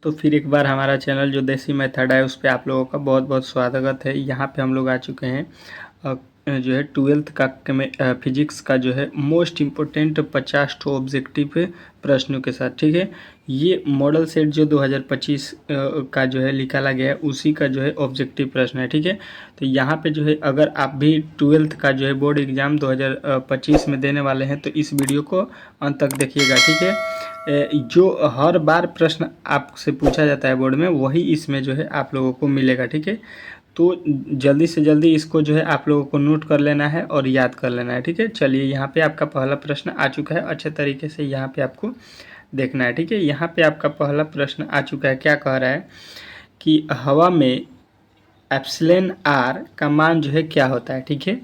तो फिर एक बार हमारा चैनल जो देसी मेथड है उस पर आप लोगों का बहुत बहुत स्वागत है। यहाँ पे हम लोग आ चुके हैं जो है 12th का फिजिक्स का जो है मोस्ट इम्पोर्टेंट 50 ठो ऑब्जेक्टिव प्रश्नों के साथ। ठीक है, ये मॉडल सेट जो 2025 का जो है निकाला गया है उसी का जो है ऑब्जेक्टिव प्रश्न है। ठीक है, तो यहाँ पे जो है अगर आप भी 12th का जो है बोर्ड एग्ज़ाम 2025 में देने वाले हैं तो इस वीडियो को अंत तक देखिएगा। ठीक है, जो हर बार प्रश्न आपसे पूछा जाता है बोर्ड में वही इसमें जो है आप लोगों को मिलेगा। ठीक है, तो जल्दी से जल्दी इसको जो है आप लोगों को नोट कर लेना है और याद कर लेना है। ठीक है, चलिए यहाँ पे आपका पहला प्रश्न आ चुका है, अच्छे तरीके से यहाँ पे आपको देखना है। ठीक है, यहाँ पे आपका पहला प्रश्न आ चुका है। क्या कह रहा है कि हवा में एप्सिलॉन आर का मान जो है क्या होता है। ठीक है,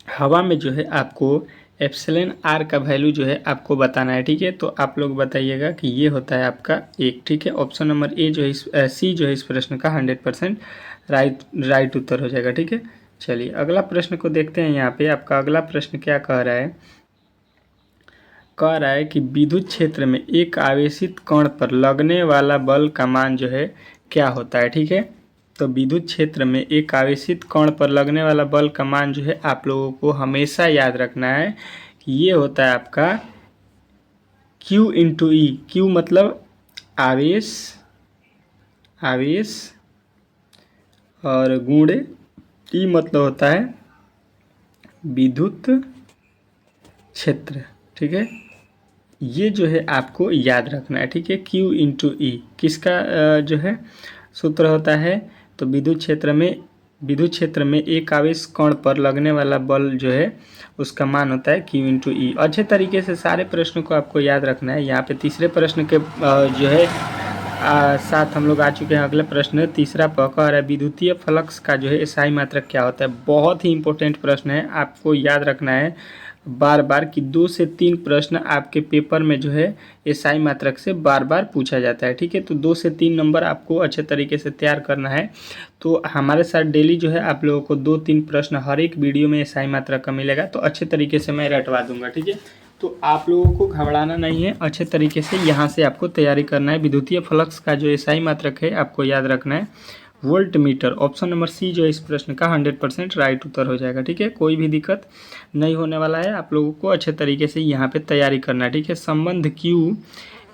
हवा में जो है आपको एप्सिलॉन आर का वैल्यू जो है आपको बताना है। ठीक है, तो आप लोग बताइएगा कि ये होता है आपका 1। ठीक है, ऑप्शन नंबर ए जो है सी जो है इस प्रश्न का 100% राइट उत्तर हो जाएगा। ठीक है, चलिए अगला प्रश्न को देखते हैं। यहाँ पे आपका अगला प्रश्न क्या कह रहा है कि विद्युत क्षेत्र में एक आवेशित कण पर लगने वाला बल का मान जो है क्या होता है। ठीक है, तो विद्युत क्षेत्र में एक आवेशित कण पर लगने वाला बल का मान जो है आप लोगों को हमेशा याद रखना है कि ये होता है आपका Q इंटू ई। क्यू मतलब आवेश और गुणे ई मतलब होता है विद्युत क्षेत्र। ठीक है, ये जो है आपको याद रखना है। ठीक है, Q इंटू ई किसका जो है सूत्र होता है, तो विद्युत क्षेत्र में एक आवेश कण पर लगने वाला बल जो है उसका मान होता है Q इंटू ई। अच्छे तरीके से सारे प्रश्नों को आपको याद रखना है। यहाँ पे तीसरे प्रश्न के जो है साथ हम लोग आ चुके हैं। अगला प्रश्न तीसरा कह रहा है विद्युतीय फ्लक्स का जो है SI मात्रक क्या होता है। बहुत ही इंपॉर्टेंट प्रश्न है, आपको याद रखना है बार बार कि 2 से 3 प्रश्न आपके पेपर में जो है SI मात्रक से बार बार पूछा जाता है। ठीक है, तो 2 से 3 नंबर आपको अच्छे तरीके से तैयार करना है। तो हमारे साथ डेली जो है आप लोगों को 2-3 प्रश्न हर एक वीडियो में SI मात्रक का मिलेगा, तो अच्छे तरीके से मैं रटवा दूंगा। ठीक है, तो आप लोगों को घबराना नहीं है, अच्छे तरीके से यहाँ से आपको तैयारी करना है। विद्युतीय फ्लक्स का जो SI मात्रक है आपको याद रखना है volt metre. Option number C जो इस प्रश्न का 100% राइट उत्तर हो जाएगा। ठीक है, कोई भी दिक्कत नहीं होने वाला है, आप लोगों को अच्छे तरीके से यहाँ पे तैयारी करना है। ठीक है, संबंध क्यू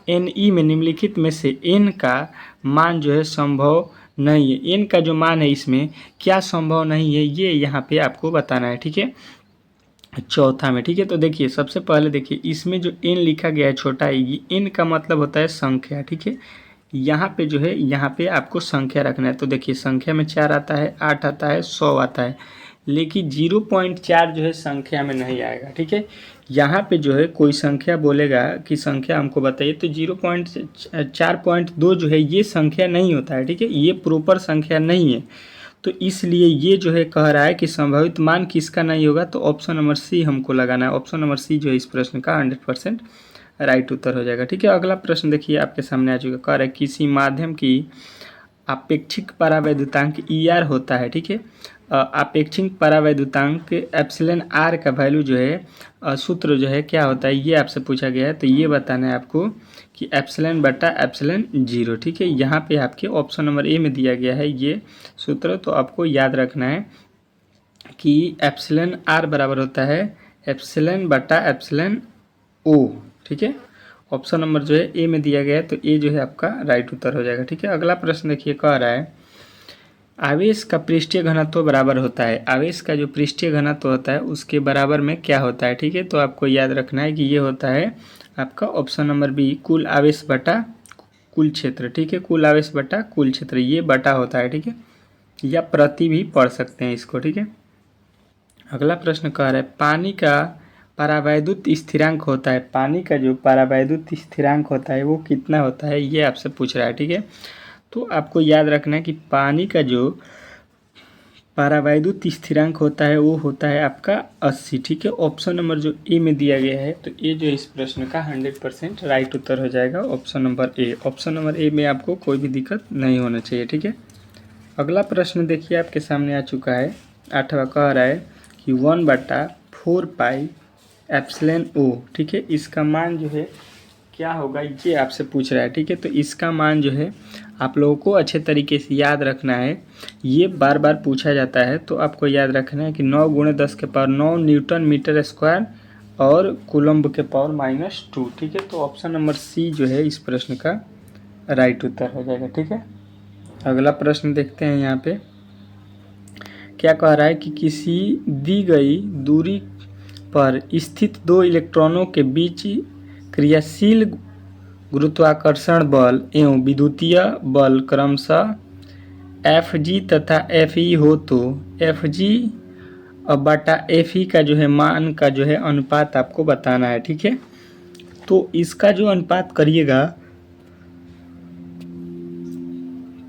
एन ई में निम्नलिखित में से एन का मान जो है संभव नहीं है। एन का जो मान है इसमें क्या संभव नहीं है ये यहाँ पे आपको बताना है। ठीक है, चौथा में। ठीक है, तो देखिए सबसे पहले देखिए इसमें जो एन लिखा गया है छोटा है, ये एन का मतलब होता है संख्या। ठीक है, यहाँ पे जो है यहाँ पे आपको संख्या रखना है। तो देखिए संख्या में 4 आता है, 8 आता है, 100 आता है, लेकिन 0.4 जो है संख्या में नहीं आएगा। ठीक है, यहाँ पे जो है कोई संख्या बोलेगा कि संख्या हमको बताइए, तो 0.4.2 जो है ये संख्या नहीं होता है। ठीक है, ये प्रॉपर संख्या नहीं है, तो इसलिए ये जो है कह रहा है कि संभावित मान किसका नहीं होगा, तो ऑप्शन नंबर सी हमको लगाना है। ऑप्शन नंबर सी जो है इस प्रश्न का 100% राइट उत्तर हो जाएगा। ठीक है, अगला प्रश्न देखिए आपके सामने आ चुका। कह रहा है किसी माध्यम की आपेक्षिक परावैद्युतांक ER होता है। ठीक है, आपेक्षिक परावैद्युतांक एप्सिलॉन आर का वैल्यू जो है सूत्र जो है क्या होता है ये आपसे पूछा गया है, तो ये बताना है आपको कि एप्सिलॉन बटा एप्सिलॉन 0। ठीक है, यहाँ पे आपके ऑप्शन नंबर ए में दिया गया है ये सूत्र, तो आपको याद रखना है कि एप्सिलॉन आर बराबर होता है एप्सिलॉन बटा एप्सिलॉन ओ। ठीक है, ऑप्शन नंबर जो है ए में दिया गया है, तो ए जो है आपका राइट उत्तर हो जाएगा। ठीक है, अगला प्रश्न देखिए कह रहा है आवेश का पृष्ठीय घनत्व बराबर होता है। आवेश का जो पृष्ठीय घनत्व होता है उसके बराबर में क्या होता है। ठीक है, तो आपको याद रखना है कि ये होता है आपका ऑप्शन नंबर बी कुल आवेश बटा कुल क्षेत्र। ठीक है, कुल आवेश बटा कुल क्षेत्र, ये बटा होता है। ठीक है, या प्रति भी पढ़ सकते हैं इसको। ठीक है, अगला प्रश्न कह रहा है पानी का परावैद्युत स्थिरांक होता है। पानी का जो परावैद्युत स्थिरांक होता है वो कितना होता है ये आपसे पूछ रहा है। ठीक है, तो आपको याद रखना है कि पानी का जो परावैद्युत स्थिरांक होता है वो होता है आपका 80। ठीक है, ऑप्शन नंबर जो ए में दिया गया है, तो ए जो इस प्रश्न का 100% राइट उत्तर हो जाएगा ऑप्शन नंबर ए। ऑप्शन नंबर ए में आपको कोई भी दिक्कत नहीं होना चाहिए। ठीक है, अगला प्रश्न देखिए आपके सामने आ चुका है। 8वां कह रहा है कि 1/4 पाई एप्सिलॉन ओ। ठीक है, इसका मान जो है क्या होगा ये आपसे पूछ रहा है, ठीक है। तो इसका मान जो है आप लोगों को अच्छे तरीके से याद रखना है, ये बार बार पूछा जाता है। तो आपको याद रखना है कि 9 × 10⁻9 न्यूटन मीटर स्क्वायर और कूलम्ब के पावर -2, ठीक है। तो ऑप्शन नंबर सी जो है इस प्रश्न का राइट उत्तर हो जाएगा, ठीक है। अगला प्रश्न देखते हैं। यहाँ पे क्या कह रहा है कि किसी दी गई दूरी पर स्थित दो इलेक्ट्रॉनों के बीच क्रियाशील गुरुत्वाकर्षण बल एवं विद्युतीय बल क्रमशः Fg तथा Fe हो तो Fg बटा Fe का जो है मान का जो है अनुपात आपको बताना है, ठीक है। तो इसका जो अनुपात करिएगा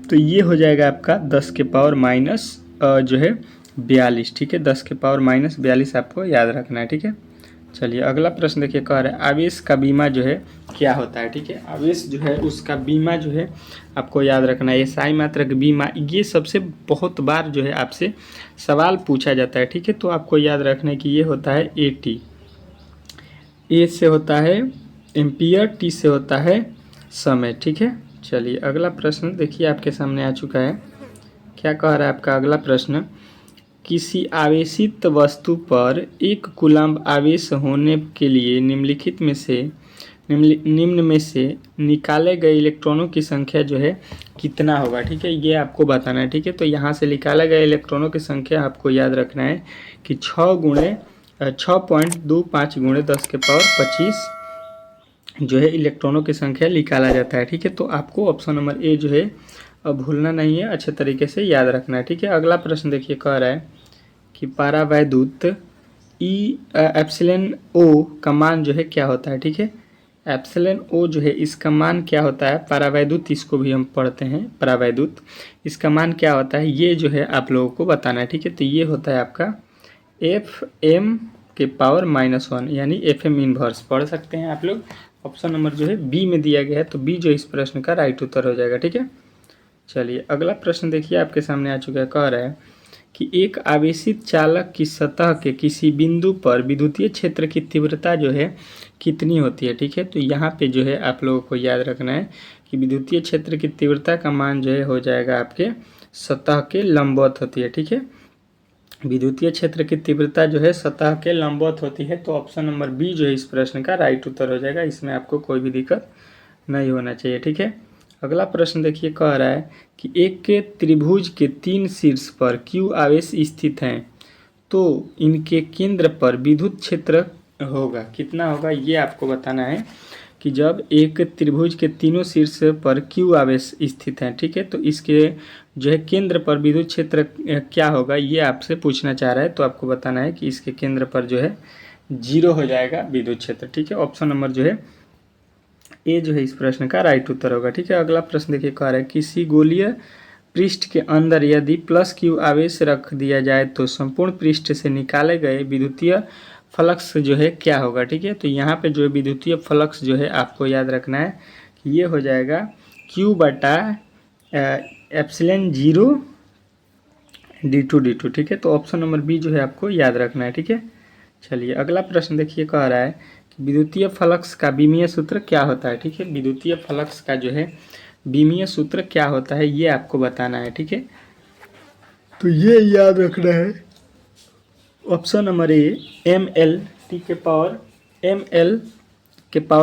तो ये हो जाएगा आपका 10 के पावर माइनस जो है 42, ठीक है। 10 के पावर माइनस 42 आपको याद रखना है, ठीक है। चलिए अगला प्रश्न देखिए, कह रहा है आवेश का बीमा जो है क्या होता है, ठीक है। आवेश जो है उसका बीमा जो है आपको याद रखना है। SI मात्रक बीमा, ये सबसे बहुत बार जो है आपसे सवाल पूछा जाता है, ठीक है। तो आपको याद रखना है कि ये होता है AT, A से होता है एम्पियर, T से होता है समय, ठीक है। चलिए अगला प्रश्न देखिए आपके सामने आ चुका है। क्या कह रहा है आपका अगला प्रश्न, किसी आवेशित वस्तु पर 1 कूलम्ब आवेश होने के लिए निम्न में से निकाले गए इलेक्ट्रॉनों की संख्या जो है कितना होगा, ठीक है। ये आपको बताना है, ठीक है। तो यहाँ से निकाले गए इलेक्ट्रॉनों की संख्या आपको याद रखना है कि 6.25 × 10 के पावर 25 जो है इलेक्ट्रॉनों की संख्या निकाला जाता है, ठीक है। तो आपको ऑप्शन नंबर ए जो है भूलना नहीं है, अच्छे तरीके से याद रखना है, ठीक है। अगला प्रश्न देखिए, कह रहा है कि परावैद्युत एप्सिलॉन ओ का मान जो है क्या होता है, ठीक है। एप्सिलॉन ओ जो है इसका मान क्या होता है, परावैद्युत इसको भी हम पढ़ते हैं परावैद्युत, इसका मान क्या होता है ये जो है आप लोगों को बताना है, ठीक है। तो ये होता है आपका Fm के पावर -1 यानी Fm इनवर्स पढ़ सकते हैं आप लोग। ऑप्शन नंबर जो है बी में दिया गया है, तो बी जो इस प्रश्न का राइट उत्तर हो जाएगा, ठीक है। चलिए अगला प्रश्न देखिए आपके सामने आ चुका है। कह रहा है कि एक आवेशित चालक की सतह के किसी बिंदु पर विद्युतीय क्षेत्र की तीव्रता जो है कितनी होती है, ठीक है। तो यहाँ पे जो है आप लोगों को याद रखना है कि विद्युतीय क्षेत्र की तीव्रता का मान जो है हो जाएगा आपके सतह के लंबवत होती है, ठीक है। विद्युतीय क्षेत्र की तीव्रता जो है सतह के लंबवत होती है। तो ऑप्शन नंबर बी जो है इस प्रश्न का राइट उत्तर हो जाएगा, इसमें आपको कोई भी दिक्कत नहीं होना चाहिए, ठीक है। अगला प्रश्न देखिए, कह रहा है कि एक के त्रिभुज के 3 शीर्ष पर Q आवेश स्थित हैं, तो इनके केंद्र पर विद्युत क्षेत्र होगा कितना होगा, ये आपको बताना है कि जब एक त्रिभुज के तीनों शीर्ष पर Q आवेश स्थित हैं, ठीक है। तो इसके जो है केंद्र पर विद्युत क्षेत्र क्या होगा ये आपसे पूछना चाह रहा है। तो आपको बताना है कि इसके केंद्र पर जो है 0 हो जाएगा विद्युत क्षेत्र, ठीक है। ऑप्शन नंबर जो है ए जो है इस प्रश्न का राइट उत्तर होगा, ठीक है। अगला प्रश्न देखिए, कह रहा है किसी गोलीय पृष्ठ के अंदर यदि +Q आवेश रख दिया जाए तो संपूर्ण पृष्ठ से निकाले गए विद्युतीय फ्लक्स जो है क्या होगा, ठीक है। तो यहाँ पे जो है विद्युतीय फ्लक्स जो है आपको याद रखना है कि ये हो जाएगा Q बटा ε0 d2, ठीक है। तो ऑप्शन नंबर बी जो है आपको याद रखना है, ठीक है। चलिए अगला प्रश्न देखिए, कह रहा है कि विद्युतीय फ्लक्स का विमीय सूत्र क्या होता है, ठीक है। विद्युतीय फ्लक्स का जो है विमीय सूत्र क्या होता है ये आपको बताना है, ठीक है। तो ये याद रखना है, ऑप्शन नंबर ए ml t के पावर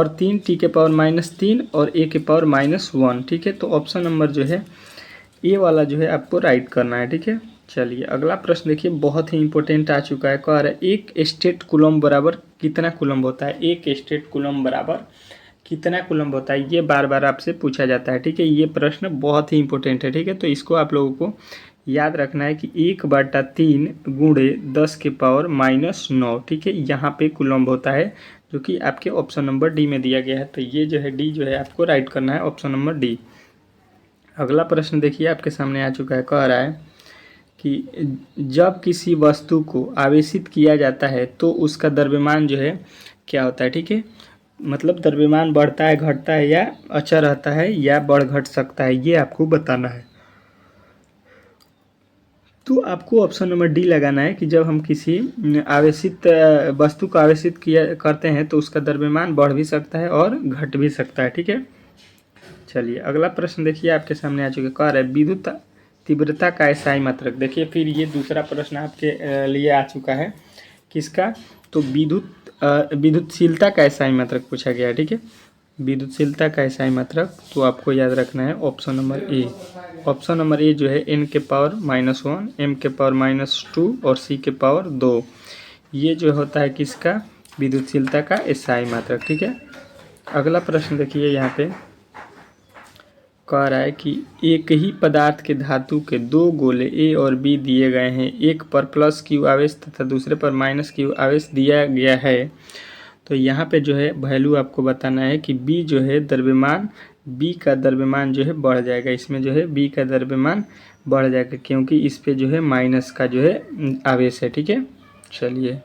3 t के पावर -3 और a के पावर -1, ठीक है। तो ऑप्शन नंबर जो है ए वाला जो है आपको राइट करना है, ठीक है। चलिए अगला प्रश्न देखिए, बहुत ही इंपॉर्टेंट आ चुका है। कह रहा है एक स्टेट कूलम्ब बराबर कितना कूलम्ब होता है, एक स्टेट कूलम्ब बराबर कितना कूलम्ब होता है, ये बार बार आपसे पूछा जाता है, ठीक है। ये प्रश्न बहुत ही इंपॉर्टेंट है, ठीक है। तो इसको आप लोगों को याद रखना है कि 1/3 × 10 के पावर -9, ठीक है, यहाँ पे कूलम्ब होता है, जो कि आपके ऑप्शन नंबर डी में दिया गया है। तो ये जो है डी जो है आपको राइट करना है, ऑप्शन नंबर डी। अगला प्रश्न देखिए आपके सामने आ चुका है। कह रहा है कि जब किसी वस्तु को आवेशित किया जाता है तो उसका द्रव्यमान जो है क्या होता है, ठीक है। मतलब द्रव्यमान बढ़ता है, घटता है या अचर रहता है या बढ़ घट सकता है, ये आपको बताना है। तो आपको ऑप्शन नंबर डी लगाना है कि जब हम किसी आवेशित वस्तु को आवेशित किया करते हैं तो उसका द्रव्यमान बढ़ भी सकता है और घट भी सकता है। ठीक है, चलिए अगला प्रश्न देखिए आपके सामने आ चुके, कह रहा है विद्युत तीव्रता का एसआई मात्रक। देखिए फिर ये दूसरा प्रश्न आपके लिए आ चुका है, किसका, तो विद्युतशीलता का एसआई मात्रक पूछा गया है। ठीक है, विद्युतशीलता का एसआई मात्रक, तो आपको याद रखना है option number A. Option number A जो है n के पावर -1, m के पावर -2 और c के पावर 2, ये जो होता है किसका, विद्युतशीलता का एसआई मात्रक। ठीक है, अगला प्रश्न देखिए यहाँ पे कह रहा है कि एक ही पदार्थ के धातु के दो गोले ए और बी दिए गए हैं, एक पर +q आवेश तथा दूसरे पर -q आवेश दिया गया है। तो यहाँ पे जो है वैल्यू आपको बताना है कि बी जो है द्रव्यमान, बी का द्रव्यमान जो है बढ़ जाएगा, इसमें जो है बी का द्रव्यमान बढ़ जाएगा क्योंकि इस पे जो है माइनस का जो है आवेश है। ठीक है, चलिए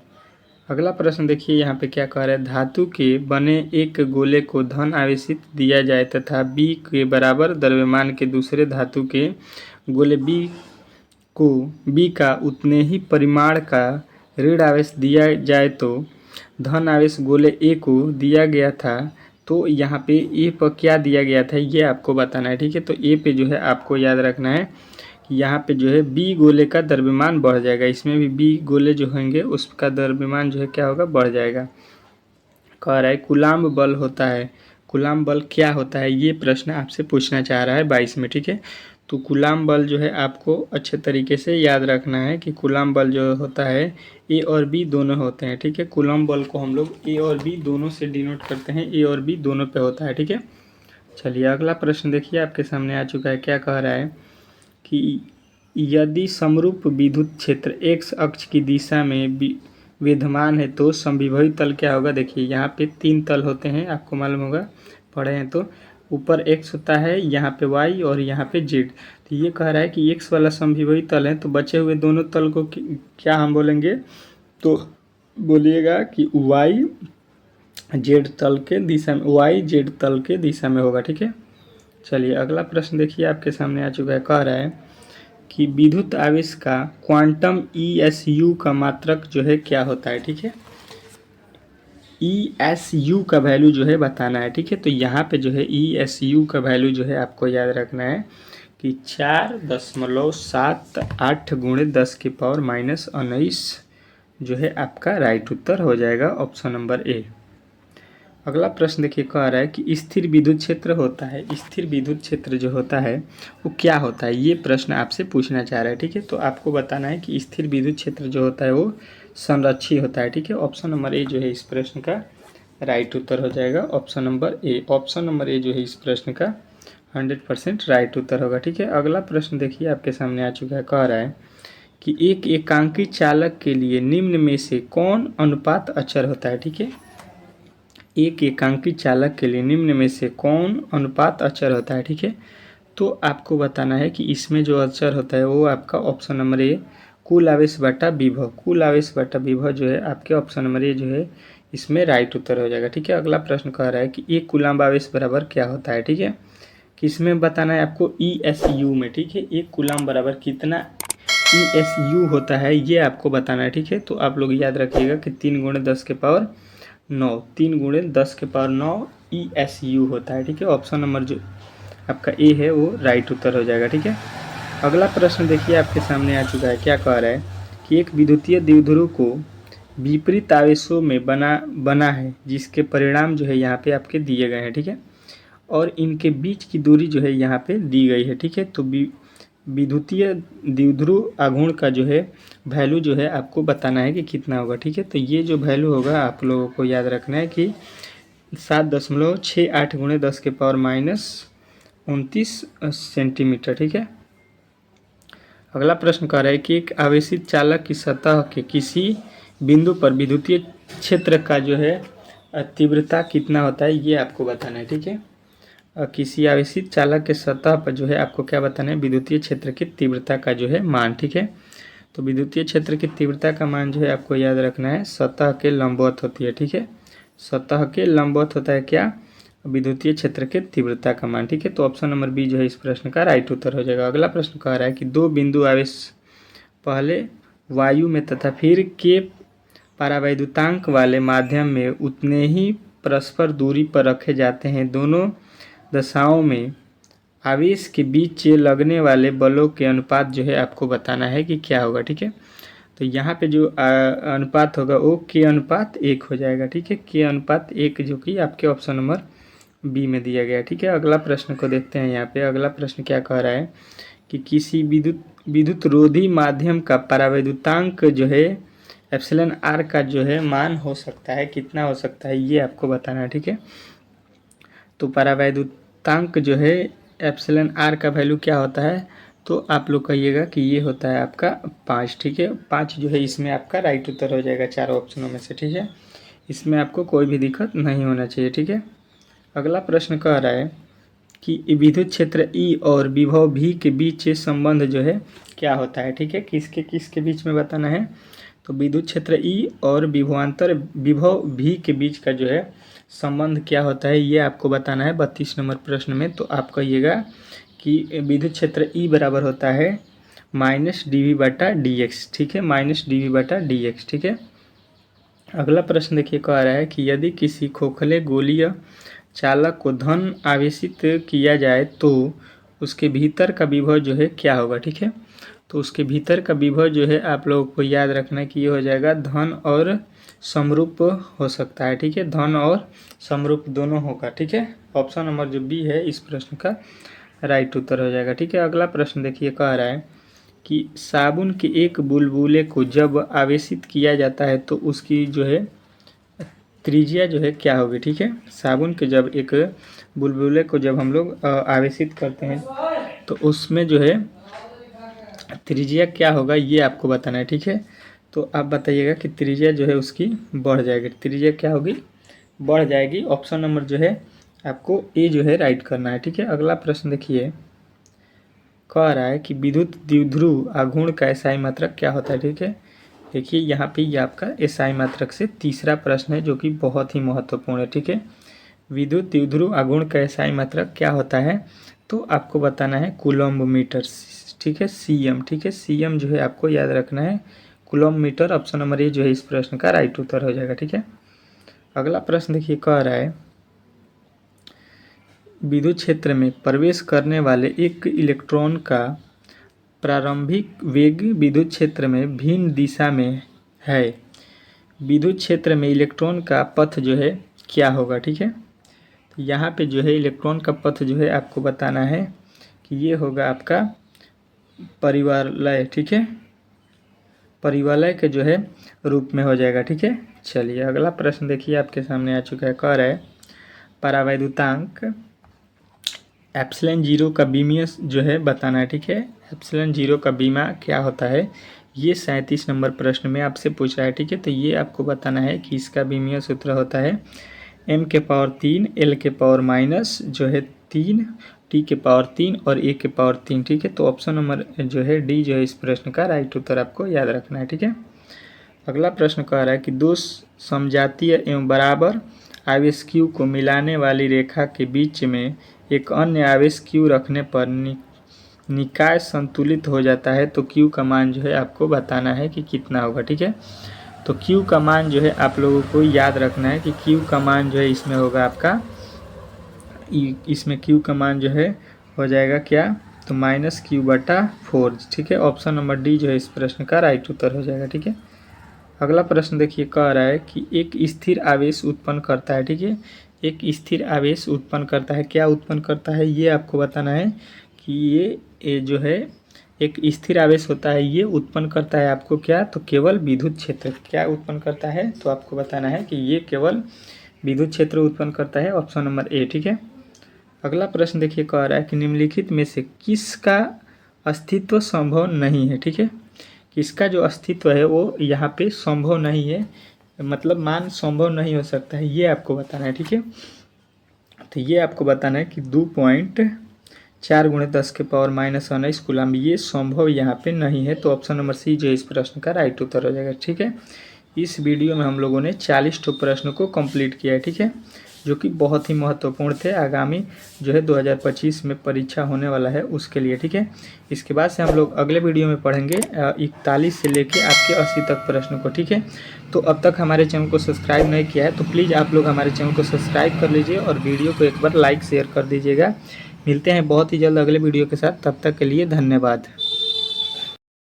अगला प्रश्न देखिए यहाँ पे क्या कह रहा है, धातु के बने एक गोले को धन आवेशित दिया जाए तथा बी के बराबर द्रव्यमान के दूसरे धातु के गोले बी का उतने ही परिमाण का ऋण आवेश दिया जाए तो धन आवेश गोले ए को दिया गया था, तो यहाँ पे ए पर क्या दिया गया था ये आपको बताना है। ठीक है, तो ए पे जो है आपको याद रखना है कि यहाँ पे जो है बी गोले का द्रव्यमान बढ़ जाएगा, इसमें भी बी गोले जो होंगे उसका द्रव्यमान जो है क्या होगा, बढ़ जाएगा। कह रहा है कूलाम्ब बल होता है, कूलाम्ब बल क्या होता है ये प्रश्न आपसे पूछना चाह रहा है 22 में। ठीक है, तो कूलाम्ब बल जो है आपको अच्छे तरीके से याद रखना है कि कूलाम्ब बल जो होता है ए और बी दोनों होते हैं। ठीक है, कूलाम्ब बल को हम लोग ए और बी दोनों से डिनोट करते हैं, ए और बी दोनों पे होता है। ठीक है, चलिए अगला प्रश्न देखिए आपके सामने आ चुका है, क्या कह रहा है कि यदि समरूप विद्युत क्षेत्र x अक्ष की दिशा में विद्यमान है तो समविभवी तल क्या होगा। देखिए यहाँ पे 3 तल होते हैं, आपको मालूम होगा, पढ़े हैं तो ऊपर x होता है, यहाँ पे y और यहाँ पे z। तो ये कह रहा है कि x वाला समविभवी तल है, तो बचे हुए दोनों तल को क्या हम बोलेंगे, तो बोलिएगा कि y z तल के दिशा में, y z तल के दिशा में होगा। ठीक है, चलिए अगला प्रश्न देखिए आपके सामने आ चुका है, कह रहा है कि विद्युत आवेश का क्वांटम ESU का मात्रक जो है क्या होता है। ठीक है, ESU का वैल्यू जो है बताना है। ठीक है, तो यहाँ पे जो है ESU का वैल्यू जो है आपको याद रखना है कि 4.78 × 10⁻⁻19 जो है आपका राइट उत्तर हो जाएगा, ऑप्शन नंबर ए। अगला प्रश्न देखिए कह रहा है कि स्थिर विद्युत क्षेत्र होता है, स्थिर विद्युत क्षेत्र जो होता है वो क्या होता है, ये प्रश्न आपसे पूछना चाह रहा है। ठीक है, तो आपको बताना है कि स्थिर विद्युत क्षेत्र जो होता है वो संरक्षी होता है। ठीक है, ऑप्शन नंबर ए जो है इस प्रश्न का राइट उत्तर हो जाएगा, option number A. Option number A जो है इस प्रश्न का 100% राइट उत्तर होगा। ठीक है, अगला प्रश्न देखिए आपके सामने आ चुका है, कह रहा है कि एक एकांकी चालक के लिए निम्न में से कौन अनुपात अचर होता है। ठीक है, एक एकांकी चालक के लिए निम्न में से कौन अनुपात अचर होता है। ठीक है, तो आपको बताना है कि इसमें जो अचर होता है वो आपका ऑप्शन नंबर ए कुल आवेश बटा विभव, कुल आवेश बटा विभव जो है आपके ऑप्शन नंबर ए जो है इसमें राइट उत्तर हो जाएगा। ठीक है, अगला प्रश्न कह रहा है कि एक कूलाम्ब आवेश बराबर क्या होता है। ठीक है, किसमें बताना है आपको, ESU में। ठीक है, एक कूलाम्ब बराबर कितना ESU होता है ये आपको बताना है। ठीक है, तो आप लोग याद रखिएगा कि 3 × 10⁻9, 3 × 10⁻9 ESU होता है। ठीक है, ऑप्शन नंबर जो आपका ए है वो राइट उत्तर हो जाएगा। ठीक है, अगला प्रश्न देखिए आपके सामने आ चुका है, क्या कह रहा है कि एक विद्युतीय द्विध्रुव को विपरीत आवेशों में बना है जिसके परिणाम जो है यहाँ पे आपके दिए गए हैं। ठीक है, और इनके बीच की दूरी जो है यहाँ पे दी गई है। ठीक है, तो विद्युतीय द्विध्रुव आघूर्ण का जो है वैल्यू जो है आपको बताना है कि कितना होगा। ठीक है, तो ये जो वैल्यू होगा आप लोगों को याद रखना है कि 7.68 × 10⁻29 सेंटीमीटर। ठीक है, अगला प्रश्न कह रहा है कि एक आवेशित चालक की सतह के किसी बिंदु पर विद्युतीय क्षेत्र का जो है तीव्रता कितना होता है ये आपको बताना है। ठीक है, किसी आवेशित चालक के सतह पर जो है आपको क्या बताना है, विद्युतीय क्षेत्र की तीव्रता का जो है मान। ठीक है, तो विद्युतीय क्षेत्र की तीव्रता का मान जो है आपको याद रखना है सतह के लंबवत होती है। ठीक है, सतह के लंबवत होता है क्या, विद्युतीय क्षेत्र के तीव्रता का मान। ठीक है, तो ऑप्शन नंबर बी जो है इस प्रश्न का राइट उत्तर हो जाएगा। अगला प्रश्न कह रहा है कि दो बिंदु आवेश पहले वायु में तथा फिर के परावैद्युतांक वाले माध्यम में उतने ही परस्पर दूरी पर रखे जाते हैं। दोनों दशाओं में आवेश के बीच लगने वाले बलों के अनुपात जो है आपको बताना है कि क्या होगा। ठीक है, तो यहाँ पे जो अनुपात होगा वो के अनुपात 1 हो जाएगा। ठीक है, के अनुपात 1 जो कि आपके ऑप्शन नंबर बी में दिया गया। ठीक है, अगला प्रश्न को देखते हैं। यहाँ पे अगला प्रश्न क्या कह रहा है कि किसी विद्युत रोधी माध्यम का परावैद्युतांक जो है एप्सिलॉन आर का जो है मान हो सकता है, कितना हो सकता है ये आपको बताना है। ठीक है, तो परावैद्युतांक जो है एप्सिलॉन आर का वैल्यू क्या होता है, तो आप लोग कहिएगा कि ये होता है आपका 5। ठीक है, 5 जो है इसमें आपका राइट उत्तर हो जाएगा चारों ऑप्शनों में से। ठीक है, इसमें आपको कोई भी दिक्कत नहीं होना चाहिए। ठीक है, अगला प्रश्न कह रहा है कि विद्युत क्षेत्र ई और विभव भी के बीच संबंध जो है क्या होता है। ठीक है, किसके बीच में बताना है, तो विद्युत क्षेत्र ई और विभव भी के बीच का जो है संबंध क्या होता है ये आपको बताना है 32 नंबर प्रश्न में। तो आप कहिएगा कि विद्युत क्षेत्र ई बराबर होता है -dV/dx। ठीक है, -dV/dx। ठीक है, अगला प्रश्न देखिए कह रहा है कि यदि किसी खोखले गोलीय चालक को धन आवेशित किया जाए तो उसके भीतर का विभव जो है क्या होगा। ठीक है, तो उसके भीतर का विभव जो है आप लोगों को याद रखना है कि ये हो जाएगा धन और समरूप हो सकता है। ठीक है, धन और समरूप दोनों होगा। ठीक है, ऑप्शन नंबर जो बी है इस प्रश्न का राइट उत्तर हो जाएगा। ठीक है, अगला प्रश्न देखिए कह रहा है कि साबुन के एक बुलबुले को जब आवेशित किया जाता है तो उसकी जो है त्रिज्या जो है क्या होगी। ठीक है, साबुन के जब एक बुलबुले को जब हम लोग आवेशित करते हैं तो उसमें जो है त्रिज्या क्या होगा ये आपको बताना है। ठीक है, तो आप बताइएगा कि त्रिज्या जो है उसकी बढ़ जाएगी। त्रिज्या क्या होगी, बढ़ जाएगी। ऑप्शन नंबर जो है आपको ए जो है राइट करना है। ठीक है, अगला प्रश्न देखिए कह रहा है कि विद्युत द्विध्रुव आघूर्ण का एसआई मात्रक क्या होता है। ठीक है, देखिए यहाँ पे ये आपका एसआई मात्रक से तीसरा प्रश्न है जो कि बहुत ही महत्वपूर्ण है। ठीक है, विद्युत द्विध्रुव आघूर्ण का एसआई मात्रक क्या होता है, तो आपको बताना है कूलम्ब मीटर। ठीक है, सीएम। ठीक है, सीएम जो है आपको याद रखना है coulomb metre. Option number A जो है इस प्रश्न का राइट उत्तर हो जाएगा। ठीक है, अगला प्रश्न देखिए कह रहा है विद्युत क्षेत्र में प्रवेश करने वाले एक इलेक्ट्रॉन का प्रारंभिक वेग विद्युत क्षेत्र में भिन्न दिशा में है। विद्युत क्षेत्र में इलेक्ट्रॉन का पथ जो है क्या होगा। ठीक है, तो यहाँ पे जो है इलेक्ट्रॉन का पथ जो है आपको बताना है कि ये होगा आपका परिवलय। ठीक है, परिवलय के जो है रूप में हो जाएगा। ठीक है, चलिए अगला प्रश्न देखिए आपके सामने आ चुका है। कह रहा है परावैद्युतांक एप्सिलॉन 0 का बीमीय जो है बताना है। ठीक है, एप्सिलॉन 0 का बीमा क्या होता है ये 37 नंबर प्रश्न में आपसे पूछ रहा है। ठीक है, तो ये आपको बताना है कि इसका बीमीय सूत्र होता है m⁻3 l⁻- जो है 3 t⁻3 और a⁻3। ठीक है, तो ऑप्शन नंबर जो है डी जो है इस प्रश्न का राइट उत्तर आपको याद रखना है। ठीक है, अगला प्रश्न कह रहा है कि दो समजातीय एवं बराबर आवेश q को मिलाने वाली रेखा के बीच में एक अन्य आवेश q रखने पर निकाय संतुलित हो जाता है तो q का मान जो है आपको बताना है कि कितना होगा। ठीक है, तो q का मान जो है आप लोगों को याद रखना है कि q का मान जो है इसमें होगा आपका, इसमें q का मान जो है हो जाएगा क्या, तो -q/4। ठीक है, ऑप्शन नंबर डी जो है इस प्रश्न का राइट उत्तर हो जाएगा। ठीक है, अगला प्रश्न देखिए कह रहा है कि एक स्थिर आवेश उत्पन्न करता है। ठीक है, एक स्थिर आवेश उत्पन्न करता है, क्या उत्पन्न करता है ये आपको बताना है कि ये जो है एक स्थिर आवेश होता है, ये उत्पन्न करता है आपको क्या, तो केवल विद्युत क्षेत्र। क्या उत्पन्न करता है, तो आपको बताना है कि ये केवल विद्युत क्षेत्र उत्पन्न करता है। ऑप्शन नंबर ए। ठीक है, अगला प्रश्न देखिए कह रहा है कि निम्नलिखित में से किसका अस्तित्व संभव नहीं है। ठीक है, किसका जो अस्तित्व है वो यहाँ पे संभव नहीं है, मतलब मान संभव नहीं हो सकता है, ये आपको बताना है। ठीक है, तो ये आपको बताना है कि 2.4 × 10⁻⁻19 कूलम्ब ये संभव यहाँ पे नहीं है। तो ऑप्शन नंबर सी जो इस प्रश्न का राइट उत्तर हो जाएगा। ठीक है, इस वीडियो में हम लोगों ने 40 प्रश्न को कंप्लीट किया है। ठीक है, जो कि बहुत ही महत्वपूर्ण थे। आगामी जो है 2025 में परीक्षा होने वाला है उसके लिए, ठीक है। इसके बाद से हम लोग अगले वीडियो में पढ़ेंगे 41 से लेके आपके 80 तक प्रश्न को, ठीक है। तो अब तक हमारे चैनल को सब्सक्राइब नहीं किया है तो प्लीज़ आप लोग हमारे चैनल को सब्सक्राइब कर लीजिए और वीडियो को एक बार लाइक शेयर कर दीजिएगा। मिलते हैं बहुत ही जल्द अगले वीडियो के साथ, तब तक के लिए धन्यवाद।